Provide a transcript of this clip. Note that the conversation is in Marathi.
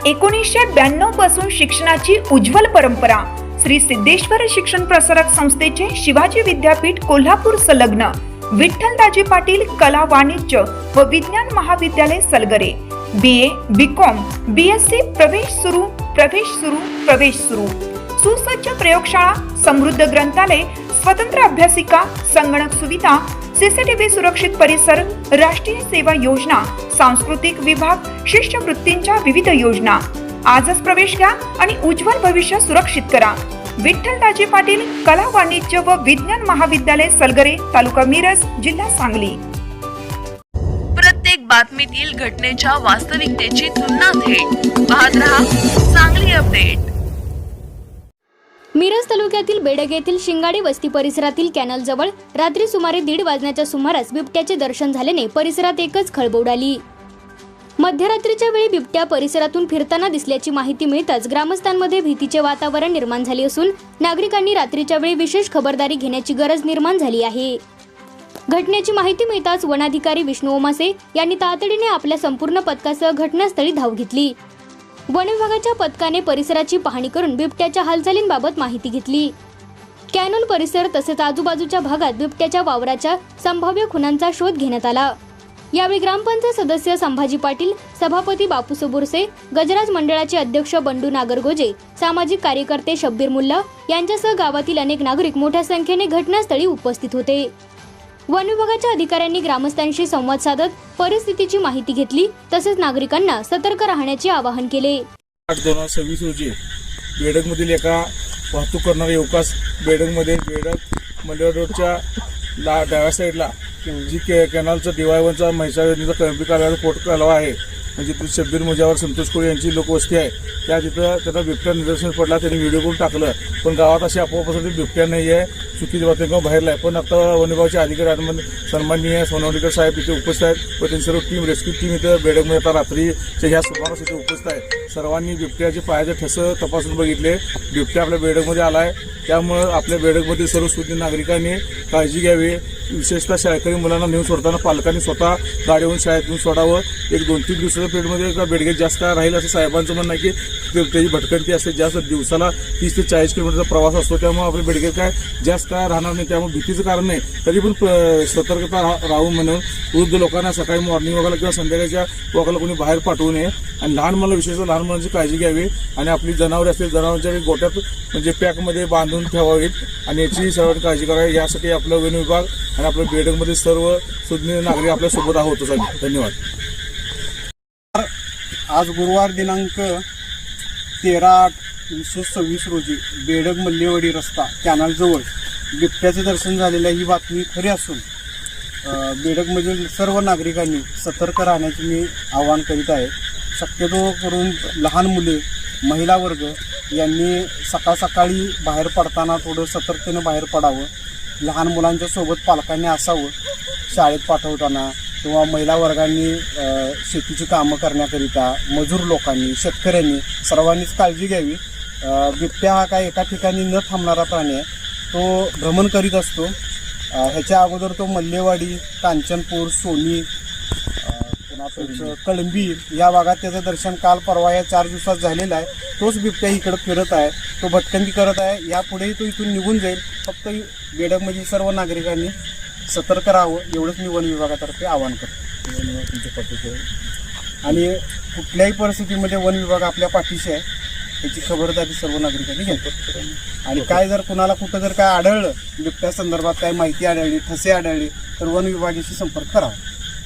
1992 पासून शिक्षणाची उज्ज्वल परंपरा श्री सिद्धेश्वर शिक्षण प्रसारक संस्थेचे शिवाजी विद्यापीठ कोल्हापूर संलग्न विठ्ठलदाजी पाटील कला वाणिज्य व विज्ञान महाविद्यालय सलगरे BA BCom BSc प्रवेश सुरू सुसज्ज प्रयोगशाळा समृद्ध ग्रंथालय स्वतंत्र अभ्यासिका संगणक सुविधा CCTV सुरक्षित परिसर राष्ट्रीय सेवा योजना सांस्कृतिक विभाग शिष्यवृत्तींच्या विविध योजना आजच प्रवेश घ्या आणि उज्ज्वल भविष्य सुरक्षित करा। विठ्ठलदाजी पाटील कला वाणिज्य व विज्ञान महाविद्यालय सलगरे तालुका मिरज जिल्हा सांगली। प्रत्येक बातमीतील घटनेच्या वास्तविकतेची तुलना थेट पाहत रहा सांगली अपडेट। मिरज तालुक्यातील बेडग येथील शिंगाडी वस्ती परिसरातील कॅनल जवळ रात्री सुमारे 1:30 वाजण्याच्या सुमारास बिबट्याचे दर्शन झाल्याने परिसरात एकच खळबळ उडाली। मध्यरात्रीच्या वेळी बिबट्या परिसरातून फिरताना दिसल्याची माहिती मिळताच ग्रामस्थांमध्ये भीतीचे वातावरण निर्माण झाले असून नागरिकांनी रात्रीच्या वेळी विशेष खबरदारी घेण्याची गरज निर्माण झाली आहे। घटनेची माहिती मिळताच वनाधिकारी विष्णू ओमासे यांनी तातडीने आपल्या संपूर्ण पथकासह घटनास्थळी धाव घेतली। वन विभागाच्या पथकाने परिसराची पाहणी करून बिबट्याच्या हालचालींबाबत माहिती घेतली। कॅनल परिसर तसेच आजूबाजूच्या भागात बिबट्याच्या वावराच्या संभाव्य खुणांचा शोध घेण्यात आला। यावेळी ग्रामपंचायत सदस्य संभाजी पाटील, सभापती बापूस बोरसे, गजराज मंडळाचे अध्यक्ष बंडू नागरगोजे, सामाजिक कार्यकर्ते शब्बीर मुल्ला यांच्यासह गावातील अनेक नागरिक मोठ्या संख्येने घटनास्थळी उपस्थित होते। वन विभागाच्या अधिकाऱ्यांनी ग्रामस्थांशी संवाद साधत परिस्थितीची माहिती घेतली तसेच नागरिकांना सतर्क राहण्याचे आवाहन केले। 8/2026 रोजी बेडगमधील एका वाहतूक करणाऱ्या युवकास बेडगमध्ये बेडग मंडळ रोडच्या डाव्या साईडला जी कॅनलचा DY1चा म्हैसाळ योजनेचा कळंबी कालव्याचा पोट कालवा आहे म्हणजे तिथे शब्बीर मुजावर संतोष कोळी यांची लोकवस्ती आहे त्या तिथं त्याचा बिबट्या निदर्शन पडला। त्यांनी व्हिडिओ करून टाकलं पण गावात अशी आपोआप बिबट्या नाही आहे चुकीची बातमी बाहेरला आहे। पण आता वन विभागाचे अधिकारी सन्माननीय सोनवणीकर साहेब इथे उपस्थित आहेत व त्यांची सर्व टीम रेस्क्यू टीम इथं बेडगमध्ये आता रात्रीच्या ह्या सुमारास इथे उपस्थित आहे। सर्वांनी बिबट्याचे पायाचे ठस तपासून बघितले। बिबट्या आपल्या बेडगमध्ये आला आहे त्यामुळं आपल्या बेडगमधील सर्व सुज्ञ नागरिकांनी काळजी घ्यावी। विशेषतः शाळकरी मुलांना नेऊन सोडताना पालकांनी स्वतः गाडीवरून शाळेत नेऊन सोडावं। एक 2-3 दिवसाच्या पिरियडमध्ये बेडगे जास्त काळ राहील असं साहेबांचं म्हणणं आहे की त्याची भटकंती असते जास्त दिवसाला 30 ते 40 किलोमीटरचा प्रवास असतो त्यामुळे आपले बेडगे काय जास्त काळ राहणार नाही त्यामुळे भीतीचं कारण नाही तरी पण सतर्कता राहू म्हणून वृद्ध लोकांना सकाळी मॉर्निंग वॉकला किंवा संध्याकाळच्या वॉकला कोणी बाहेर पाठवू नये आणि लहान मुलं विशेषतः लहान मुलांची काळजी घ्यावी आणि आपली जनावरे असतील जनावरांच्या गोट्यात म्हणजे पॅकमध्ये बांधून ठेवावीत आणि याची सर्वांनी काळजी करावी। यासाठी आपलं वन विभाग आणि आपल्या बेडगमध्ये सर्व सुज्ञ नागरिक आपल्या सोबत आहोत। धन्यवाद। आज गुरुवार दिनांक 13/8/2026 रोजी बेडग मल्लेवाडी रस्ता कॅनलजवळ बिबट्याचे दर्शन झालेलं ही बातमी खरी असून बेडगमधील सर्व नागरिकांनी सतर्क राहण्याचे मी आवाहन करीत आहे। शक्यतो करून लहान मुले महिला वर्ग यांनी सकाळी बाहेर पडताना थोडं सतर्कतेने बाहेर पडावं। लहान मुलांच्या सोबत पालकांनी असावं शाळेत पाठवताना किंवा महिला वर्गांनी शेतीची कामं करण्याकरिता मजूर लोकांनी शेतकऱ्यांनी सर्वांनीच काळजी घ्यावी। बिबट्या हा काय एका ठिकाणी न थांबणारा प्राणी आहे तो भ्रमण करीत असतो। ह्याच्या अगोदर तो मल्लेवाडी कांचनपूर सोनी कळंबी या भागात त्याचं दर्शन काल परवा या 4 दिवसात झालेलं आहे। तोच बिबट्या इकडं फिरत आहे तो भटकंती करत आहे यापुढेही तो इथून निघून जाईल। फक्त बेडगमधील सर्व नागरिकांनी सतर्क राहावं एवढंच मी वन विभागातर्फे आवाहन करतो आणि कुठल्याही परिस्थितीमध्ये वन विभाग आपल्या पाठीशी आहे याची खबरदारी सर्व नागरिकांनी घ्यावी। आणि काय जर कुणाला कुठं जर काय आढळलं बिबट्या संदर्भात काय माहिती आढळली ठसे आढळली तर वन विभागाशी संपर्क करावा।